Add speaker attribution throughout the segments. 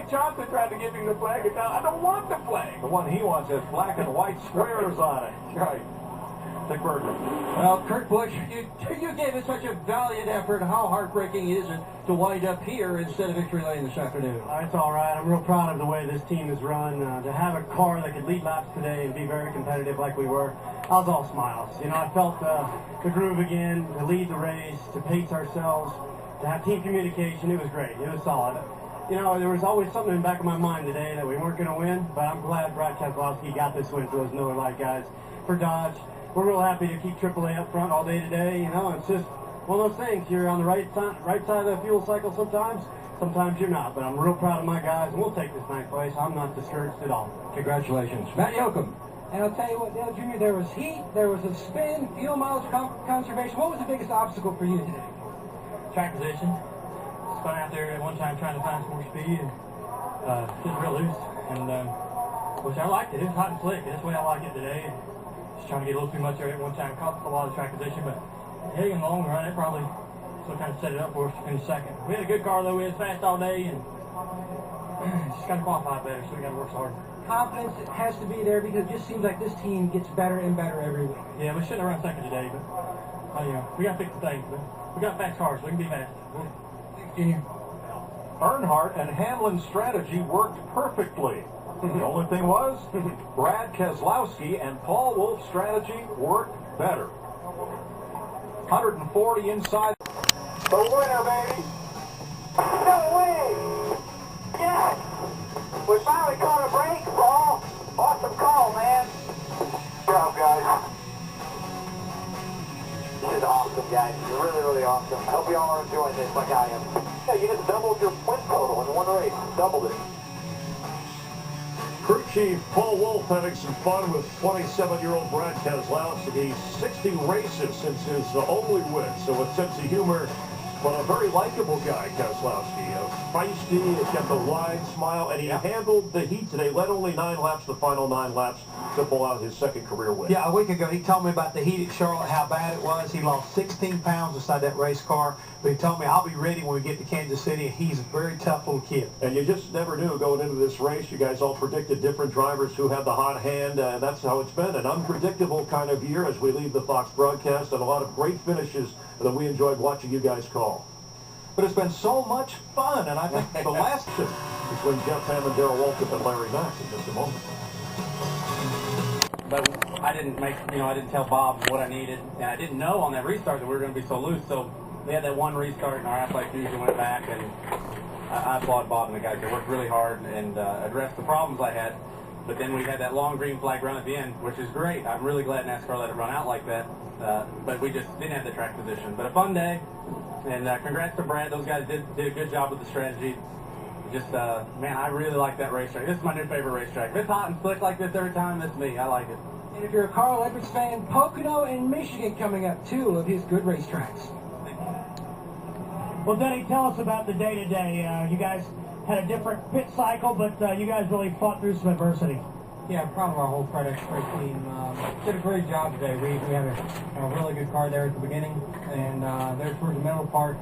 Speaker 1: Johnson tried to give him the flag, and now I don't want the flag. The one he wants has black and white squares on it. Right. Dick Berger.
Speaker 2: Well, Kurt Busch, you gave it such a valiant effort. How heartbreaking is it to wind up here instead of victory lane this afternoon?
Speaker 3: It's all right. I'm real proud of the way this team is run. To have a car that could lead laps today and be very competitive like we were, I was all smiles. You know, I felt the groove again, to lead the race, to pace ourselves, to have team communication. It was great. It was solid. You know, there was always something in the back of my mind today that we weren't going to win, but I'm glad Brad Keselowski got this win for those Miller Lite guys. For Dodge, we're real happy to keep AAA up front all day today. You know, it's just one of those things. You're on the right side of the fuel cycle sometimes you're not. But I'm real proud of my guys, and we'll take this ninth place. I'm not discouraged at all.
Speaker 2: Congratulations. Matt Yoakum. And I'll tell you what, Dale Jr., there was heat, there was a spin, fuel mileage conservation. What was the biggest obstacle for you today?
Speaker 4: Track position. Spun out there at one time trying to find some more speed, and just real loose. And which I liked it. It was hot and slick, and that's the way I like it today. And just trying to get a little too much there at one time. Caught a lot of track position, but hitting in the long run, it probably still kind of set it up for us to finish second. We had a good car, though. We was fast all day, and just got to qualify better, so we got to work hard.
Speaker 2: Confidence has to be there because it just seems like this team gets better and better every week.
Speaker 4: Yeah, we shouldn't have run second today, but you know, we got to fix the things. But we got fast cars, so we can be fast.
Speaker 2: Junior.
Speaker 1: Earnhardt and Hamlin's strategy worked perfectly. The only thing was, Brad Keselowski and Paul Wolf's strategy worked better. 140 inside.
Speaker 3: The winner, baby. No way. Yes. We finally caught a break, Paul. Awesome call, man. Good job, guys. This is awesome, guys. This is really, really awesome. I hope you all are enjoying this like I am. Yeah, you just doubled your win total in one race. Doubled it.
Speaker 1: Crew Chief Paul Wolf having some fun with 27-year-old Brad Keselowski. 60 races since his only win, so a sense of humor, but a very likable guy, Keselowski. Feisty, he's got the wide smile, and he handled the heat today. Led only 9 laps, the final 9 laps, to pull out his second career win.
Speaker 2: Yeah, a week ago he told me about the heat at Charlotte, how bad it was. He lost 16 pounds inside that race car, but he told me, I'll be ready when we get to Kansas City. He's a very tough little kid.
Speaker 1: And you just never knew going into this race. You guys all predicted different drivers who had the hot hand, and that's how it's been. An unpredictable kind of year as we leave the Fox broadcast, and a lot of great finishes that we enjoyed watching you guys call. But it's been so much fun, and I think the last between Jeff Hammond, Darrell Waltrip, and Larry Max in just a moment.
Speaker 5: But I didn't tell Bob what I needed, and I didn't know on that restart that we were going to be so loose. So we had that one restart, and our athletic fusion went back, and I applaud Bob and the guys. They worked really hard and addressed the problems I had. But then we had that long green flag run at the end, which is great. I'm really glad NASCAR let it run out like that. But we just didn't have the track position. But a fun day, and congrats to Brad. Those guys did a good job with the strategy. Just, man, I really like that racetrack. This is my new favorite racetrack. If it's hot and slick like this every time, that's me. I like it.
Speaker 2: And if you're a Carl Edwards fan, Pocono and Michigan coming up, 2 of his good racetracks.
Speaker 3: Well, Denny, tell us about the day today. You guys had a different pit cycle, but you guys really fought through some adversity.
Speaker 4: Yeah, I'm proud of our whole Credit Express team. Did a great job today. We had a really good car there at the beginning, and there towards the middle part,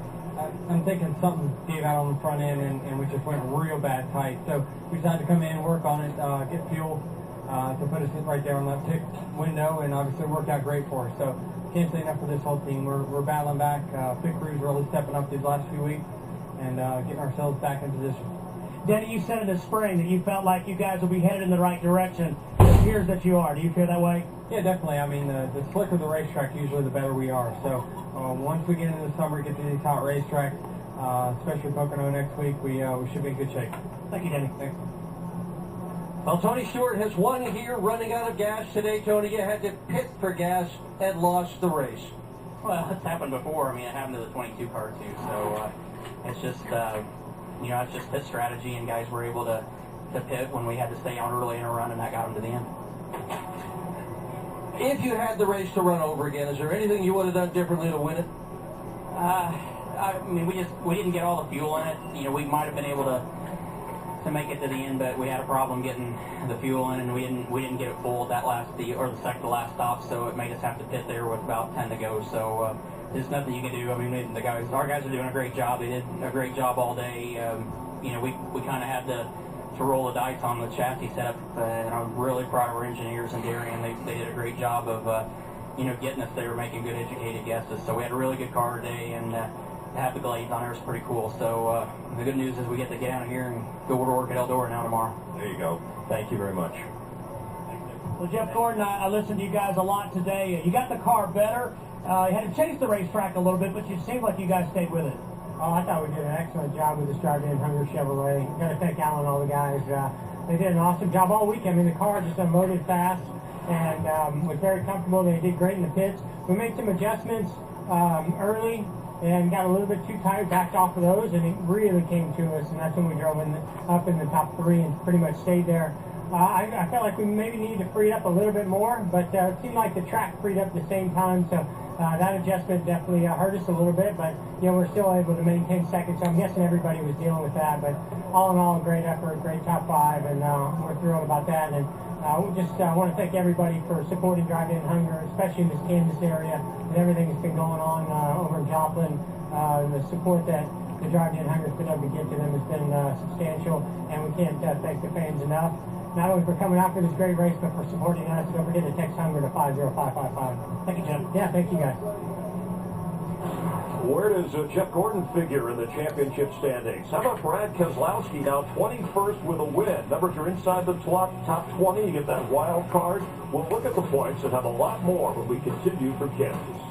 Speaker 4: I'm thinking something gave out on the front end, and we just went real bad tight. So we decided to come in, work on it, get fuel to put us right there on that tick window, and obviously it worked out great for us. So can't say enough for this whole team. We're battling back. Pit crew's really stepping up these last few weeks and getting ourselves back in position.
Speaker 3: Denny, you said in the spring that you felt like you guys will be headed in the right direction. It appears that you are. Do you feel that way?
Speaker 4: Yeah, definitely. I mean, the slicker the racetrack, usually the better we are. So once we get into the summer, get to these hot racetracks, especially Pocono next week, we should be in good shape.
Speaker 3: Thank you, Denny.
Speaker 4: Thanks.
Speaker 2: Well, Tony Stewart has won here, running out of gas today. Tony, you had to pit for gas and lost the race.
Speaker 5: Well, it's happened before. I mean, it happened to the 22 car too. So it's just, it's just pit strategy, and guys were able to pit when we had to stay on early in a run, and that got them to the end.
Speaker 2: If you had the race to run over again, is there anything you would have done differently to win it?
Speaker 5: I mean, we didn't get all the fuel in it. You know, we might have been able to make it to the end, but we had a problem getting the fuel in, and we didn't get it full at that the second to last stop, so it made us have to pit there with about 10 to go. So there's nothing you can do. I mean, our guys are doing a great job. They did a great job all day. you know, we kind of had to roll the dice on the chassis setup, and I'm really proud of our engineers in Darien. They did a great job of, you know, getting us there, making good, educated guesses. So we had a really good car today, and to have the glades on there is pretty cool. So the good news is we get to get down here and go to work at Eldora now tomorrow.
Speaker 1: There you go. Thank you very much.
Speaker 6: Well, Jeff Gordon, I listened to you guys a lot today. You got the car better. You had to chase the racetrack a little bit, but it seemed like you guys stayed with it.
Speaker 4: Oh, I thought we did an excellent job with this drive-in Hunger Chevrolet. Got to thank Alan and all the guys. They did an awesome job all weekend. I mean, the car just unloaded fast and was very comfortable. They did great in the pits. We made some adjustments early and got a little bit too tired, backed off of those, and it really came to us, and that's when we drove up in the top 3 and pretty much stayed there. I felt like we maybe needed to free it up a little bit more, but it seemed like the track freed up at the same time, so that adjustment definitely hurt us a little bit, but you know, we're still able to maintain second, so I'm guessing everybody was dealing with that, but all in all, a great effort, great top 5, and we're thrilled about that, and we just want to thank everybody for supporting Drive-In Hunger, especially in this Kansas area, and everything that's been going on over in Joplin. The support that the Drive-In Hunger's been able to get to them has been substantial, and we can't thank the fans enough. Not only for coming out for this great race, but for supporting us. Don't forget to text Hunger to 50555.
Speaker 6: Thank you, Jeff.
Speaker 4: Yeah, thank you guys.
Speaker 1: Where does Jeff Gordon figure in the championship standings? How about Brad Keselowski now 21st with a win? Numbers are inside the top 20. You get that wild card. We'll look at the points and have a lot more when we continue from Kansas.